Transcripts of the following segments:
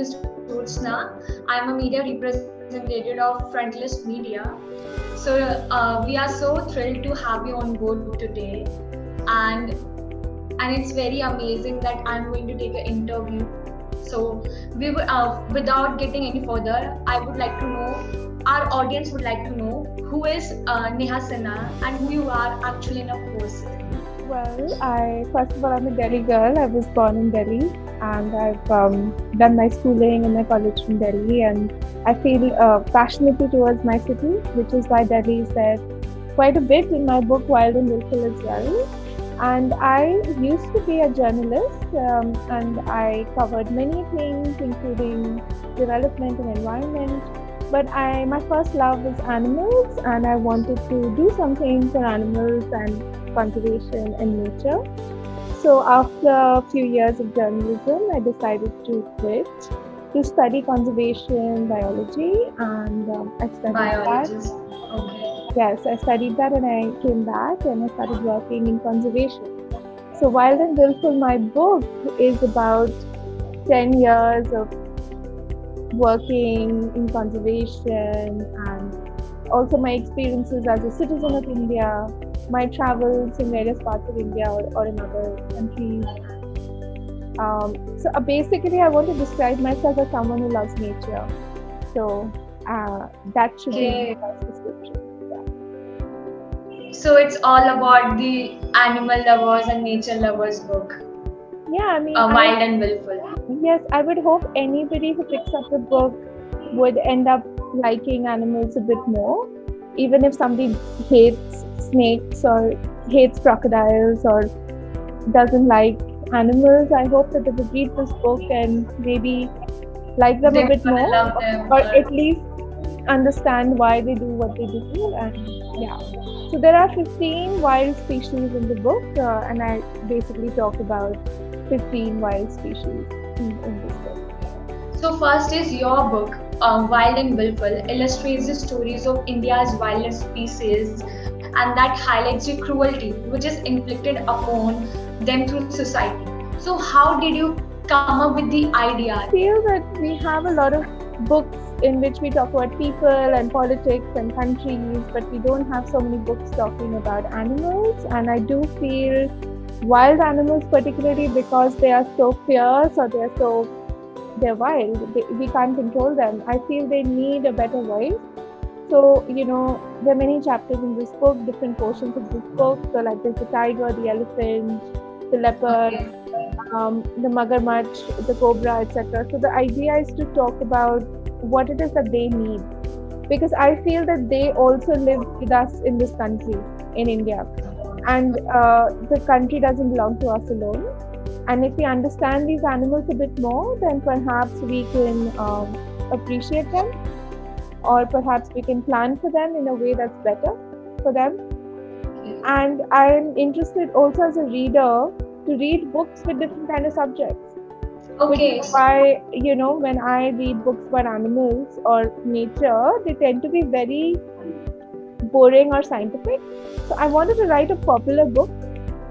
is Jyotsna. I'm a media representative of Frontlist Media. So we are so thrilled to have you on board today, and it's very amazing that I'm going to take an interview. So without getting any further, I would like to know, our audience would like to know who is Neha Sinha and who you are actually in a person. Well, I first of all, I'm a Delhi girl. I was born in Delhi, and I've done my schooling and my college from Delhi. And I feel passionately towards my city, which is why Delhi is there quite a bit in my book Wild and Willful as well. And I used to be a journalist, and I covered many things, including development and environment. But my first love was animals, and I wanted to do something for animals and conservation and nature. So after a few years of journalism, I decided to quit to study conservation biology, and I studied Biologist. that. Okay. Yes, I studied that, and I came back and I started working in conservation. So Wild and Willful, my book, is about 10 years of working in conservation, and also my experiences as a citizen of India, my travels in various parts of India or in other countries. So basically, I want to describe myself as someone who loves nature. So that should be the first description. So it's all about the animal lovers and nature lovers book. Yeah, I mean, Wild and Willful. Yes, I would hope anybody who picks up the book would end up liking animals a bit more. Even if somebody hates snakes or hates crocodiles or doesn't like animals, I hope that they would read this book and maybe like them a bit more, or at least understand why they do what they do. And yeah, so there are 15 wild species in the book, and I basically talk about 15 wild species in this book. So first is your book, Wild and Willful, illustrates the stories of India's wildest species, and that highlights the cruelty which is inflicted upon them through society. So how did you come up with the idea? I feel that we have a lot of books in which we talk about people and politics and countries, but we don't have so many books talking about animals. And I do feel wild animals, particularly because they are so fierce or they're wild, we can't control them. I feel they need a better voice. So, there are many chapters in this book, different portions of this book. So like there's the tiger, the elephant, the leopard, the magarmach, the cobra, etc. So the idea is to talk about what it is that they need, because I feel that they also live with us in this country, in India, and the country doesn't belong to us alone. And if we understand these animals a bit more, then perhaps we can appreciate them, or perhaps we can plan for them in a way that's better for them. And I'm interested also as a reader to read books with different kind of subjects. Okay. Which is why, when I read books about animals or nature, they tend to be very boring or scientific. So I wanted to write a popular book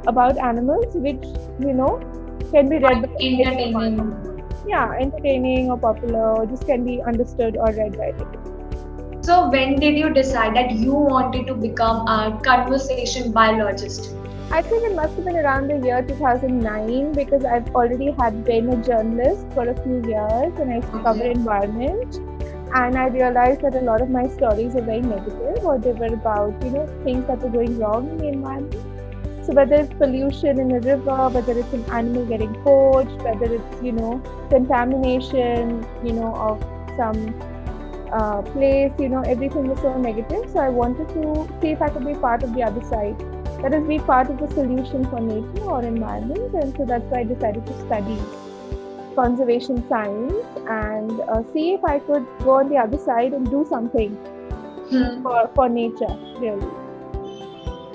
about animals, which, can be read by entertaining. Yeah, entertaining or popular, or just can be understood or read by anybody. So when did you decide that you wanted to become a conversation biologist? I think it must have been around the year 2009, because I've already had been a journalist for a few years, and I used to cover environment. And I realized that a lot of my stories are very negative, or they were about, things that were going wrong in the environment. So whether it's pollution in a river, whether it's an animal getting poached, whether it's, contamination, of some place, everything was so negative. So I wanted to see if I could be part of the other side. That is, be part of the solution for nature or environment. And so that's why I decided to study conservation science and see if I could go on the other side and do something for nature, really.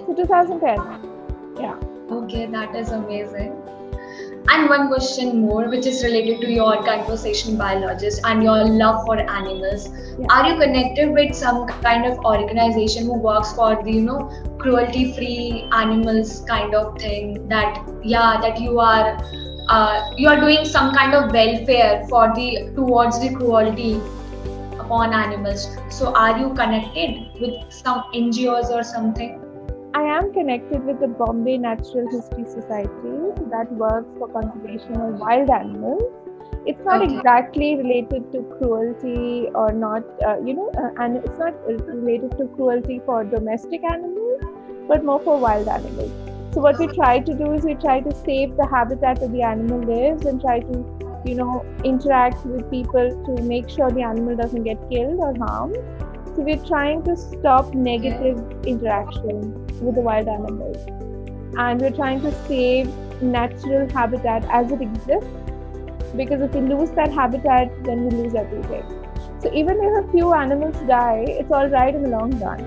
So 2010. Yeah. Okay, that is amazing. And one question more, which is related to your conversation biologist and your love for animals. Yeah. Are you connected with some kind of organization who works for the, cruelty-free animals kind of thing? That you are you are doing some kind of welfare for the towards the cruelty upon animals. So are you connected with some NGOs or something? I am connected with the Bombay Natural History Society that works for conservation of wild animals. It's not Okay. exactly related to cruelty or not, and it's not related to cruelty for domestic animals, but more for wild animals. So what we try to do is we try to save the habitat where the animal lives and try to, interact with people to make sure the animal doesn't get killed or harmed. So we're trying to stop negative interaction with the wild animals, and we're trying to save natural habitat as it exists, because if we lose that habitat, then we lose everything. So even if a few animals die, it's all right in the long run,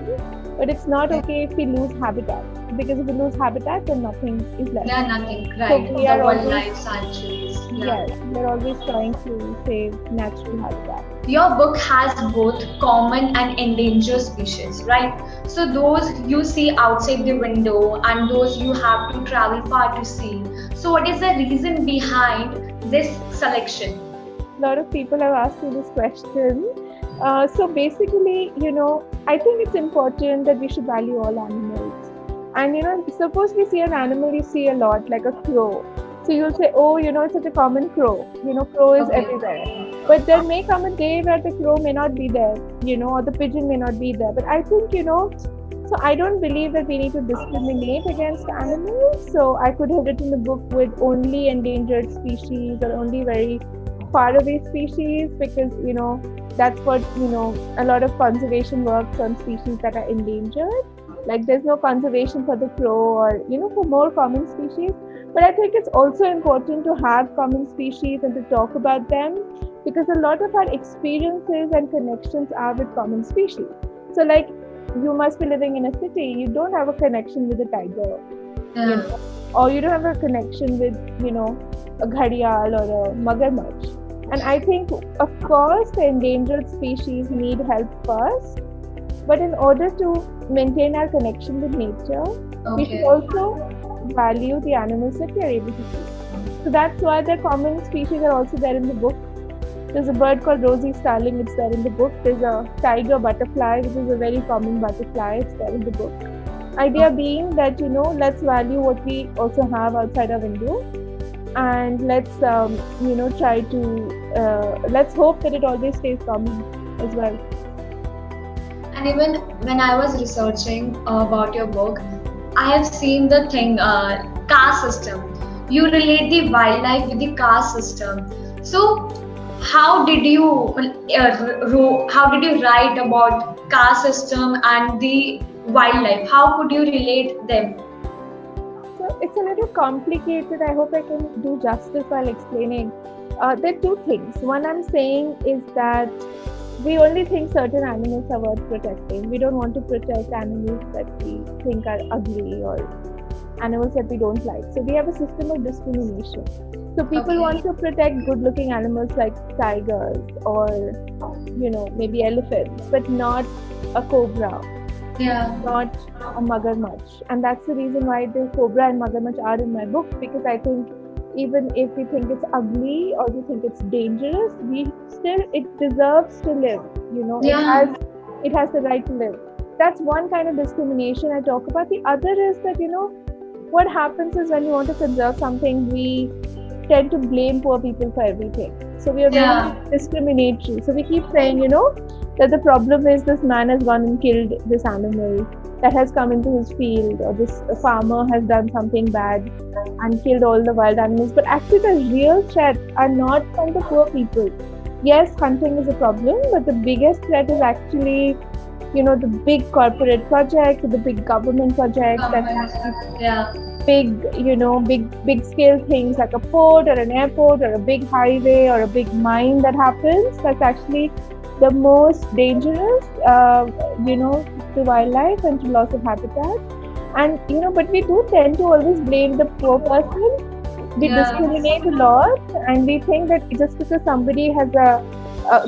but it's not okay if we lose habitat, because if we lose habitat, then nothing is left. Yeah, nothing, So right. we The are wildlife always, sanctuaries. Yeah. yes, we're always trying to save natural habitat. Your book has both common and endangered species, right? So those you see outside the window and those you have to travel far to see. So what is the reason behind this selection? A lot of people have asked me this question. So basically, I think it's important that we should value all animals. And suppose we see an animal you see a lot, like a crow. So you'll say, oh, it's such a common crow. Crow is Okay. everywhere. But there may come a day where the crow may not be there, or the pigeon may not be there. But I think, so I don't believe that we need to discriminate against animals. So I could have written a book with only endangered species or only very far away species, because that's what a lot of conservation works on species that are endangered. Like there's no conservation for the crow or for more common species. But I think it's also important to have common species and to talk about them, because a lot of our experiences and connections are with common species. So like, you must be living in a city, you don't have a connection with a tiger, Yeah. or you don't have a connection with a gharial or a magarmach. And I think, of course, the endangered species need help first, but in order to maintain our connection with nature, we should Okay. also value the animals that we are able to see. So that's why the common species are also there in the book. There's a bird called rosy starling, it's there in the book. There's a tiger butterfly, which is a very common butterfly, it's there in the book. Idea being that, let's value what we also have outside our window, and let's, try to, let's hope that it always stays common as well. And even when I was researching about your book, I have seen the thing, caste system. You relate the wildlife with the caste system. So how did you how did you write about caste system and the wildlife? How could you relate them? So it's a little complicated. I hope I can do justice while explaining. There are two things. One I'm saying is that we only think certain animals are worth protecting. We don't want to protect animals that we think are ugly or animals that we don't like. So we have a system of discrimination. So people Okay. want to protect good-looking animals like tigers or maybe elephants, but not a cobra, Yeah. not a magarmach. And that's the reason why the cobra and magarmach are in my book, because I think even if we think it's ugly or we think it's dangerous, it deserves to live. Yeah. It has the right to live. That's one kind of discrimination I talk about. The other is that what happens is, when we want to conserve something, we tend to blame poor people for everything. So we are Yeah. very discriminatory. So we keep saying, that the problem is this man has gone and killed this animal that has come into his field, or this farmer has done something bad and killed all the wild animals. But actually, the real threat are not from the poor people. Yes, hunting is a problem, but the biggest threat is actually, the big corporate projects, the big government projects that have Yeah. big scale things like a port or an airport or a big highway or a big mine that happens. That's actually the most dangerous, to wildlife and to loss of habitat. And but we do tend to always blame the poor person. We Yeah. discriminate a lot, and we think that just because somebody has a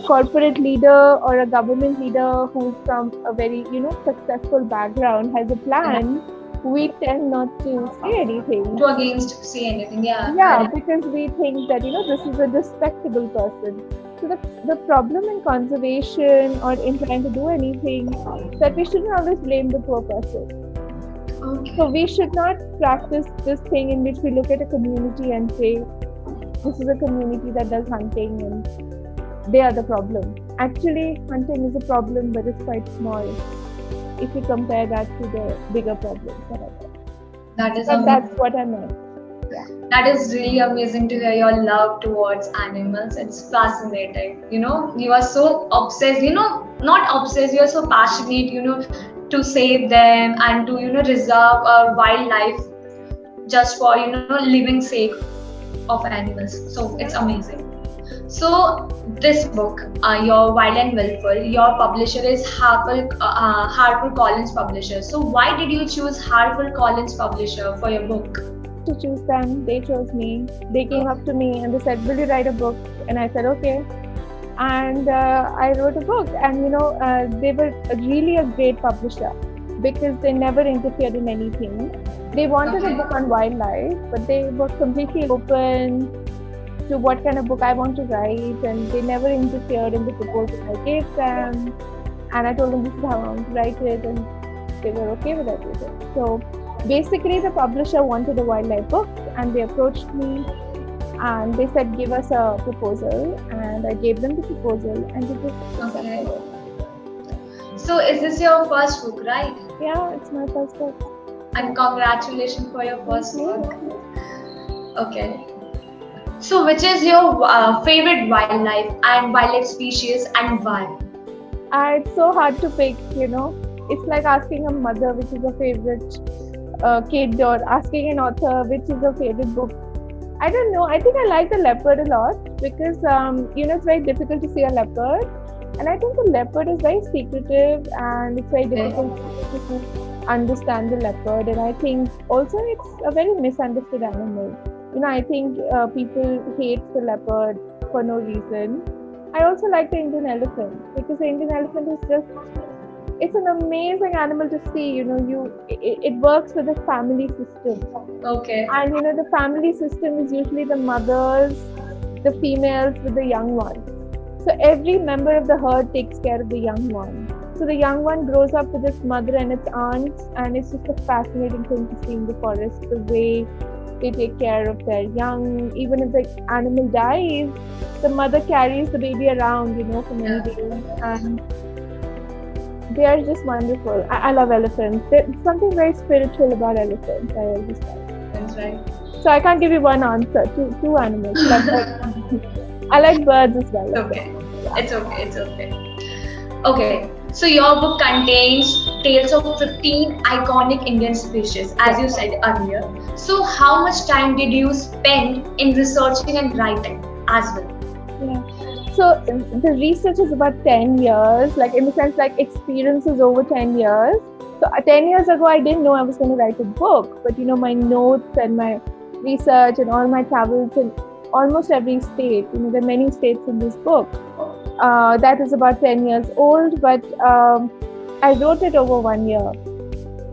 corporate leader or a government leader who's from a very successful background has a plan, we tend not to say anything. To against say anything. Yeah. Yeah, because we think that, this is a respectable person. So the problem in conservation or in trying to do anything is that we shouldn't always blame the poor person. Okay. So we should not practice this thing in which we look at a community and say, this is a community that does hunting and they are the problem. Actually, hunting is a problem, but it's quite small if you compare that to the bigger problems that are there. That is But amazing. that's what I meant. That is really amazing to hear your love towards animals. It's fascinating. You are so obsessed, not obsessed, you are so passionate, to save them and to, reserve wildlife just for, living sake of animals. So it's amazing. So this book, your Wild and Willful, your publisher is HarperCollins Publisher. So why did you choose HarperCollins Publisher for your book? To choose them, they chose me. They came up to me and they said, will you write a book? And I said, okay. And I wrote a book, and they were really a great publisher because they never interfered in anything. They wanted a book on wildlife, but they were completely open to what kind of book I want to write, and they never interfered in the proposal I gave them. And I told them this is how I want to write it, and they were okay with everything. So basically, the publisher wanted a wildlife book, and they approached me and they said, give us a proposal, and I gave them the proposal, and they just accepted it. So is this your first book, right? Yeah, it's my first book. And congratulations for your first book. Okay. So which is your favorite wildlife species, and why? It's so hard to pick, It's like asking a mother which is a favorite kid, or asking an author which is a favorite book. I don't know. I think I like the leopard a lot because, it's very difficult to see a leopard. And I think the leopard is very secretive, and it's very difficult to understand the leopard. And I think also it's a very misunderstood animal. I think people hate the leopard for no reason. I also like the Indian elephant because the Indian elephant is it's an amazing animal to see. It works with the family system. Okay. And the family system is usually the mothers, the females with the young ones. So every member of the herd takes care of the young one. So the young one grows up with its mother and its aunts, and it's just a fascinating thing to see in the forest, the way they take care of their young. Even if the animal dies, the mother carries the baby around, for many days. And they are just wonderful. I love elephants. There's something very spiritual about elephants. I always like. That's right. So I can't give you one answer. Two animals. I like birds as well. Okay. It's okay. Okay. So your book contains tales of 15 iconic Indian species, as you said earlier. So how much time did you spend in researching and writing as well? Yeah. So the research is about 10 years, like in the sense like experience is over 10 years. So 10 years ago, I didn't know I was going to write a book, but my notes and my research and all my travels in almost every state, there are many states in this book. That is about 10 years old, but I wrote it over 1 year,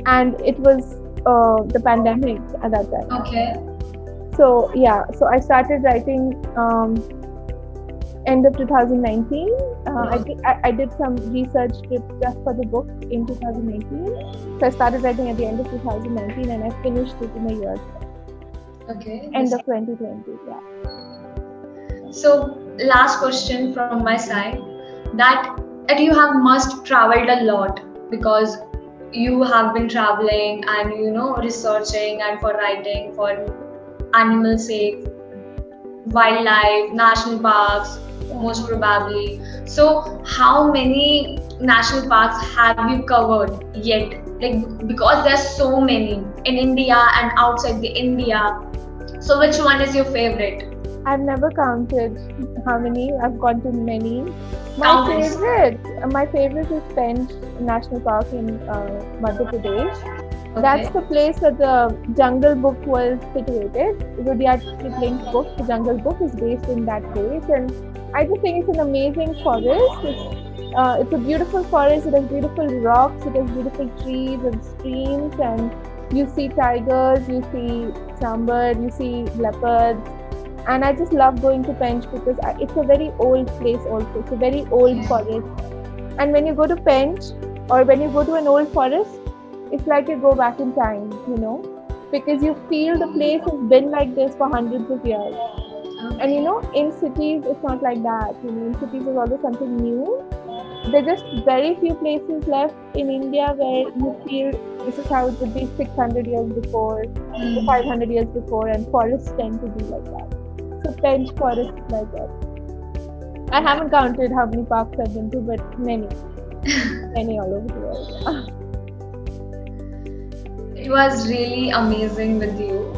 and it was the pandemic at that time. Okay. So I started writing end of 2019. I did some research trips just for the book in 2019. So I started writing at the end of 2019, and I finished it in a year. Okay. End of 2020. Yeah. So last question from my side, that you have must traveled a lot because you have been traveling and researching and for writing for animal sake, wildlife, national parks, most probably. So how many national parks have you covered yet? Like, because there's so many in India and outside the India. So which one is your favorite? I've never counted how many. I've gone to many. My favorite is Pench National Park in Madhya Pradesh. Okay. That's the place where the Jungle Book was situated. Rudyard Kipling's book, The Jungle Book, is based in that place, and I just think it's an amazing forest. It's a beautiful forest. It has beautiful rocks. It has beautiful trees and streams, and You see tigers, you see sambar, you see leopards, and I just love going to Pench because it's a very old place also. It's a very old Yeah. forest, and when you go to Pench or when you go to an old forest, it's like you go back in time, because you feel the place has been like this for hundreds of years. And Okay. in cities, it's not like that. In cities, there's always something new. There's just very few places left in India where you feel this is how it would be 600 years before, or 500 years before, and forests tend to be like that. So Pench forest is like that. I haven't counted how many parks I've been to, but many, many all over the world. It was really amazing with you.